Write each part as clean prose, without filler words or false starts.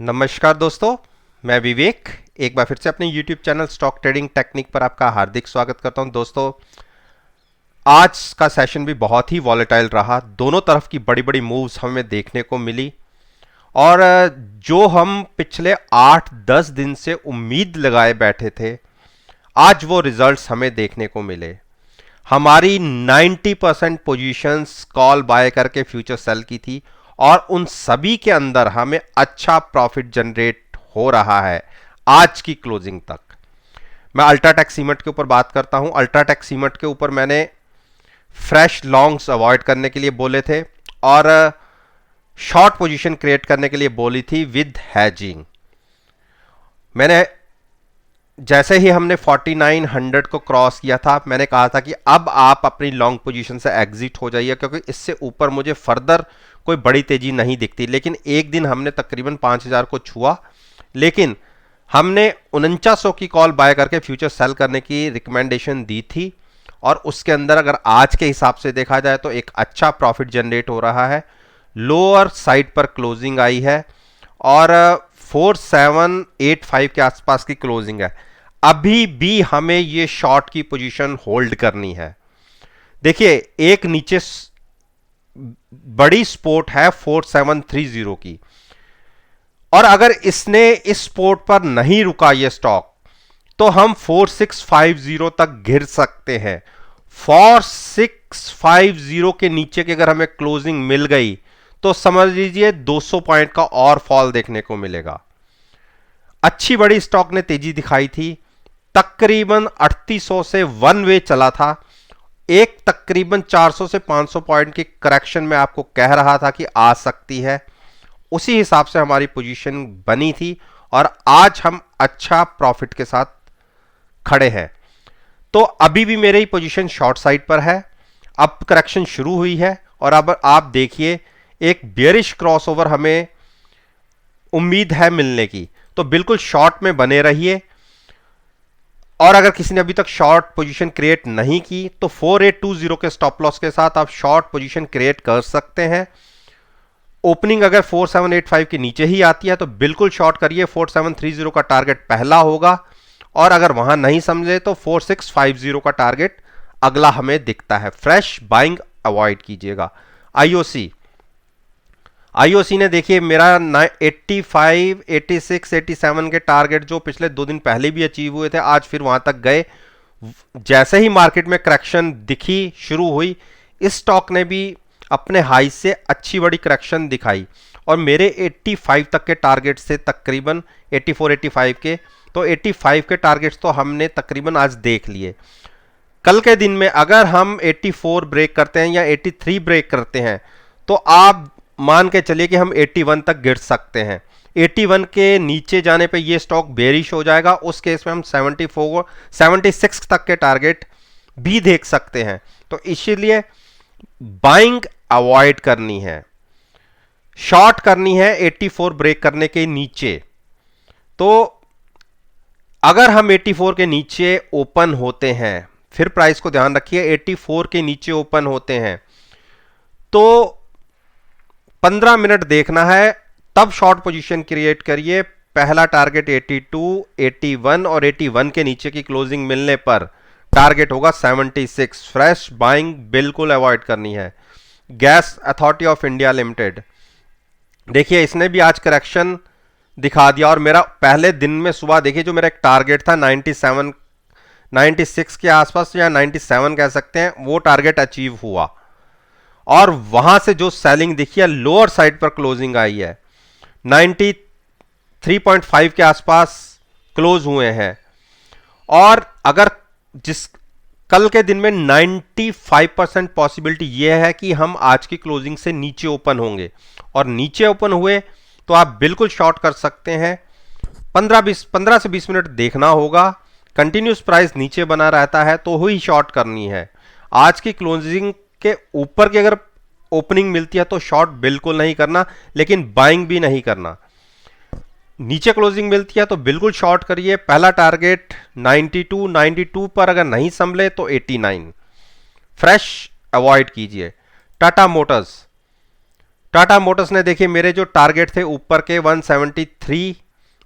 नमस्कार दोस्तों, मैं विवेक एक बार फिर से अपने YouTube channel stock trading technique पर आपका हार्दिक स्वागत करता हूं। दोस्तों, आज का सेशन भी बहुत ही वॉलेटाइल रहा। दोनों तरफ की बड़ी बड़ी मूव्स हमें देखने को मिली और जो हम पिछले 8-10 दिन से उम्मीद लगाए बैठे थे, आज वो रिजल्ट्स हमें देखने को मिले। हमारी 90% पोजीशंस कॉल बाय करके फ्यूचर सेल की थी और उन सभी के अंदर हमें अच्छा प्रॉफिट जनरेट हो रहा है आज की क्लोजिंग तक। मैं अल्ट्राटेक सीमेंट के ऊपर बात करता हूं। अल्ट्राटेक सीमेंट के ऊपर मैंने फ्रेश लॉन्ग्स अवॉइड करने के लिए बोले थे और शॉर्ट पोजीशन क्रिएट करने के लिए बोली थी विद हैजिंग। मैंने जैसे ही हमने 4900 को क्रॉस किया था, मैंने कहा था कि अब आप अपनी लॉन्ग पोजीशन से एग्जिट हो जाइए, क्योंकि इससे ऊपर मुझे फर्दर कोई बड़ी तेजी नहीं दिखती। लेकिन एक दिन हमने तकरीबन 5000 को छुआ, लेकिन हमने 4900 की कॉल बाय करके फ्यूचर सेल करने की रिकमेंडेशन दी थी और उसके अंदर अगर आज के हिसाब से देखा जाए तो एक अच्छा प्रॉफिट जनरेट हो रहा है। लोअर साइड पर क्लोजिंग आई है और 4785 के आसपास की क्लोजिंग है। अभी भी हमें ये शॉर्ट की पोजीशन होल्ड करनी है। देखिए, एक नीचे बड़ी सपोर्ट है 4730 की, और अगर इसने इस सपोर्ट पर नहीं रुका ये स्टॉक तो हम 4650 तक गिर सकते हैं। 4650 के नीचे की अगर हमें क्लोजिंग मिल गई तो समझ लीजिए 200 पॉइंट का और फॉल देखने को मिलेगा। अच्छी बड़ी स्टॉक ने तेजी दिखाई थी, तकरीबन 3800 से वन वे चला था। एक तकरीबन 400 से 500 पॉइंट की करेक्शन में आपको कह रहा था कि आ सकती है, उसी हिसाब से हमारी पोजीशन बनी थी और आज हम अच्छा प्रॉफिट के साथ खड़े हैं। तो अभी भी मेरी पोजीशन शॉर्ट साइड पर है। अब करेक्शन शुरू हुई है और अब आप देखिए एक बेयरिश क्रॉसओवर हमें उम्मीद है मिलने की, तो बिल्कुल शॉर्ट में बने रहिए। और अगर किसी ने अभी तक शॉर्ट पोजीशन क्रिएट नहीं की तो 4820 के स्टॉप लॉस के साथ आप शॉर्ट पोजीशन क्रिएट कर सकते हैं। ओपनिंग अगर 4785 के नीचे ही आती है तो बिल्कुल शॉर्ट करिए। 4730 का टारगेट पहला होगा और अगर वहां नहीं समझे तो 4650 का टारगेट अगला हमें दिखता है। फ्रेश बाइंग अवॉइड कीजिएगा। आईओसी ने देखिए मेरा 85, 86, 87 के टारगेट जो पिछले 2 दिन पहले भी अचीव हुए थे, आज फिर वहां तक गए। जैसे ही मार्केट में करेक्शन दिखी शुरू हुई, इस स्टॉक ने भी अपने हाई से अच्छी बड़ी करेक्शन दिखाई और मेरे 85 तक के टारगेट से तकरीबन 84, 85 के, तो 85 के टारगेट्स तो हमने तकरीबन आज देख लिए। कल के दिन में अगर हम 84 ब्रेक करते हैं या 83 ब्रेक करते हैं तो आप मान के चलिए कि हम 81 तक गिर सकते हैं। 81 के नीचे जाने पे ये स्टॉक बेरिश हो जाएगा। उस केस में हम 74, 76 तक के टारगेट भी देख सकते हैं। तो इसीलिए बाइंग अवॉइड करनी है, शॉर्ट करनी है 84 ब्रेक करने के नीचे। तो अगर हम 84 के नीचे ओपन होते हैं, फिर प्राइस को ध्यान रखिए, 84 के नीचे ओपन होते हैं तो 15 मिनट देखना है, तब शॉर्ट पोजीशन क्रिएट करिए। पहला टारगेट 82, 81 और 81 के नीचे की क्लोजिंग मिलने पर टारगेट होगा 76। फ्रेश बाइंग बिल्कुल अवॉइड करनी है। Gas authority of India limited, देखिए इसने भी आज करेक्शन दिखा दिया और मेरा पहले दिन में सुबह देखिए जो मेरा एक टारगेट था 97, 96 के आसपास या 97 कह सकते हैं, वो टारगेट अचीव हुआ और वहां से जो सेलिंग दिखी है लोअर साइड पर क्लोजिंग आई है। 93.5 के आसपास क्लोज हुए हैं और अगर जिस कल के दिन में 95% पॉसिबिलिटी यह है कि हम आज की क्लोजिंग से नीचे ओपन होंगे और नीचे ओपन हुए तो आप बिल्कुल शॉर्ट कर सकते हैं। 15 से 20 मिनट देखना होगा। कंटिन्यूस प्राइस नीचे बना रहता है तो ही शॉर्ट करनी है। आज की क्लोजिंग के ऊपर की अगर ओपनिंग मिलती है तो शॉर्ट बिल्कुल नहीं करना, लेकिन बाइंग भी नहीं करना। नीचे क्लोजिंग मिलती है तो बिल्कुल शॉर्ट करिए। पहला टारगेट 92 पर अगर नहीं संभले तो 89। फ्रेश अवॉइड कीजिए। टाटा मोटर्स टाटा मोटर्स ने देखिए मेरे जो टारगेट थे ऊपर के 173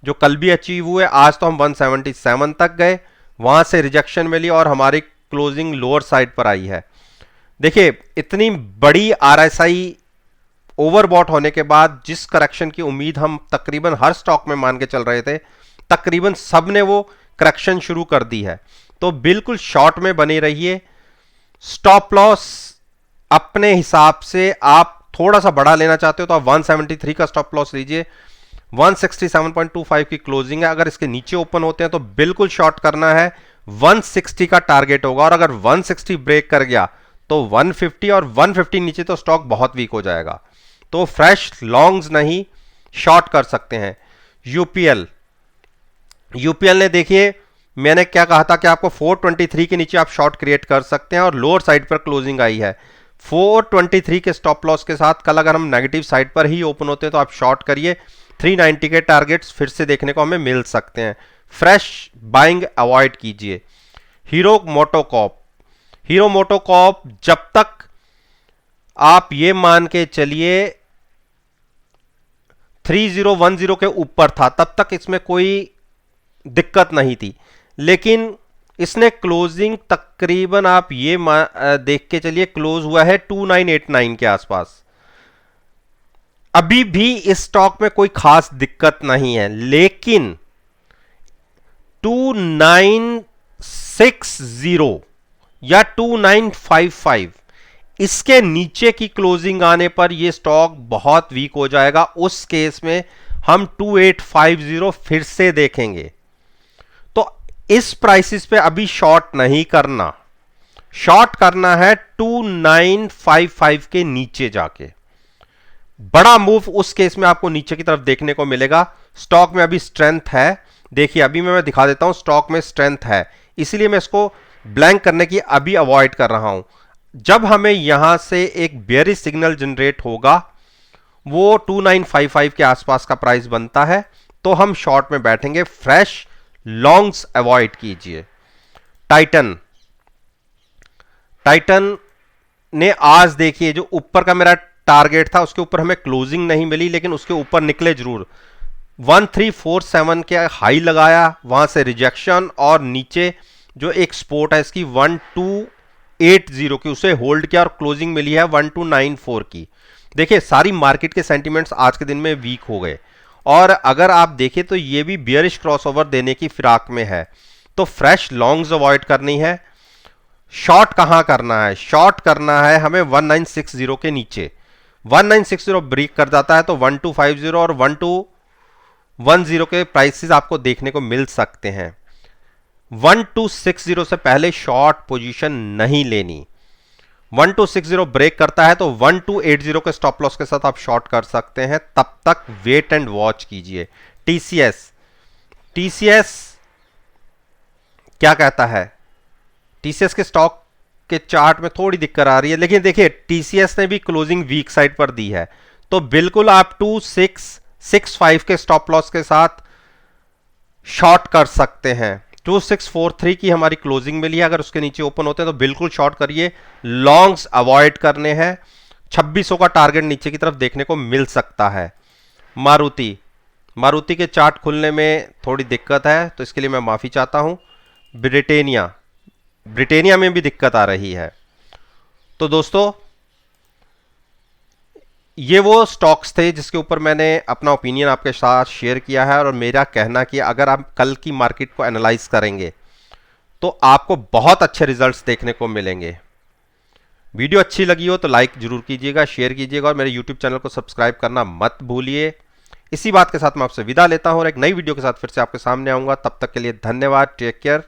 जो कल भी अचीव हुए, आज तो हम 177 तक गए, वहां से रिजेक्शन मिली और हमारी क्लोजिंग लोअर साइड पर आई है। देखिए इतनी बड़ी आरएसआई ओवरबॉट होने के बाद जिस करेक्शन की उम्मीद हम तकरीबन हर स्टॉक में मान के चल रहे थे, तकरीबन सब ने वो करेक्शन शुरू कर दी है। तो बिल्कुल शॉर्ट में बने रहिए। स्टॉप लॉस अपने हिसाब से आप थोड़ा सा बड़ा लेना चाहते हो तो आप 173 का स्टॉप लॉस लीजिए। 167.25 की क्लोजिंग है, अगर इसके नीचे ओपन होते हैं तो बिल्कुल शॉर्ट करना है। 160 का टारगेट होगा और अगर 160 ब्रेक कर गया तो 150 और 150 नीचे तो स्टॉक बहुत वीक हो जाएगा। तो फ्रेश लॉन्ग्स नहीं, शॉर्ट कर सकते हैं। यूपीएल ने देखिए मैंने क्या कहा था कि आपको 423 के नीचे आप शॉर्ट क्रिएट कर सकते हैं और लोअर साइड पर क्लोजिंग आई है 423 के स्टॉप लॉस के साथ। कल अगर हम नेगेटिव साइड पर ही ओपन होते हैं तो आप शॉर्ट करिए। 390 के टारगेट्स फिर से देखने को हमें मिल सकते हैं। फ्रेश बाइंग अवॉइड कीजिए। हीरो मोटोकॉर्प जब तक आप ये मान के चलिए 3010 के ऊपर था तब तक इसमें कोई दिक्कत नहीं थी, लेकिन इसने क्लोजिंग तकरीबन आप ये देख के चलिए क्लोज हुआ है 2989 के आसपास। अभी भी इस स्टॉक में कोई खास दिक्कत नहीं है, लेकिन 2960 या 2955 इसके नीचे की क्लोजिंग आने पर यह स्टॉक बहुत वीक हो जाएगा। उस केस में हम 2850 फिर से देखेंगे। तो इस प्राइसिस पे अभी शॉर्ट नहीं करना, शॉर्ट करना है 2955 के नीचे जाके। बड़ा मूव उस केस में आपको नीचे की तरफ देखने को मिलेगा। स्टॉक में अभी स्ट्रेंथ है, देखिए अभी मैं दिखा देता हूं, स्टॉक में स्ट्रेंथ है, इसीलिए मैं इसको ब्लैंक करने की अभी अवॉइड कर रहा हूं। जब हमें यहां से एक बेयरिश सिग्नल जनरेट होगा, वो 2955 के आसपास का प्राइस बनता है, तो हम शॉर्ट में बैठेंगे। फ्रेश लॉन्ग्स अवॉइड कीजिए। टाइटन ने आज देखिए जो ऊपर का मेरा टारगेट था उसके ऊपर हमें क्लोजिंग नहीं मिली, लेकिन उसके ऊपर निकले जरूर। 1347 के हाई लगाया, वहां से रिजेक्शन और नीचे जो एक सपोर्ट है इसकी 1280 की, उसे होल्ड किया और क्लोजिंग मिली है 1294 की। देखिए सारी मार्केट के सेंटिमेंट्स आज के दिन में वीक हो गए और अगर आप देखें तो ये भी बियरिश क्रॉसओवर देने की फिराक में है। तो फ्रेश लॉन्ग्स अवॉइड करनी है। शॉर्ट कहां करना है? शॉर्ट करना है हमें 1960 के नीचे। 1960 ब्रेक कर जाता है तो 1250 और 1210 के प्राइसेस आपको देखने को मिल सकते हैं। 1260 से पहले शॉर्ट पोजीशन नहीं लेनी। 1260 ब्रेक करता है तो 1280 के स्टॉप लॉस के साथ आप शॉर्ट कर सकते हैं, तब तक वेट एंड वॉच कीजिए। टीसीएस क्या कहता है? टीसीएस के स्टॉक के चार्ट में थोड़ी दिक्कत आ रही है, लेकिन देखिए टीसीएस ने भी क्लोजिंग वीक साइड पर दी है, तो बिल्कुल आप 2665 के स्टॉप लॉस के साथ शॉर्ट कर सकते हैं। 2643 की हमारी क्लोजिंग मिली है, अगर उसके नीचे ओपन होते हैं तो बिल्कुल शॉर्ट करिए। लॉन्ग्स अवॉइड करने हैं। 2600 का टारगेट नीचे की तरफ देखने को मिल सकता है। मारुति के चार्ट खुलने में थोड़ी दिक्कत है, तो इसके लिए मैं माफी चाहता हूं। ब्रिटेनिया में भी दिक्कत आ रही है। तो दोस्तों ये वो स्टॉक्स थे जिसके ऊपर मैंने अपना ओपिनियन आपके साथ शेयर किया है, और मेरा कहना कि अगर आप कल की मार्केट को एनालाइज करेंगे तो आपको बहुत अच्छे रिजल्ट्स देखने को मिलेंगे। वीडियो अच्छी लगी हो तो लाइक जरूर कीजिएगा, शेयर कीजिएगा और मेरे यूट्यूब चैनल को सब्सक्राइब करना मत भूलिए। इसी बात के साथ मैं आपसे विदा लेता हूं और एक नई वीडियो के साथ फिर से आपके सामने आऊंगा। तब तक के लिए धन्यवाद। Take care.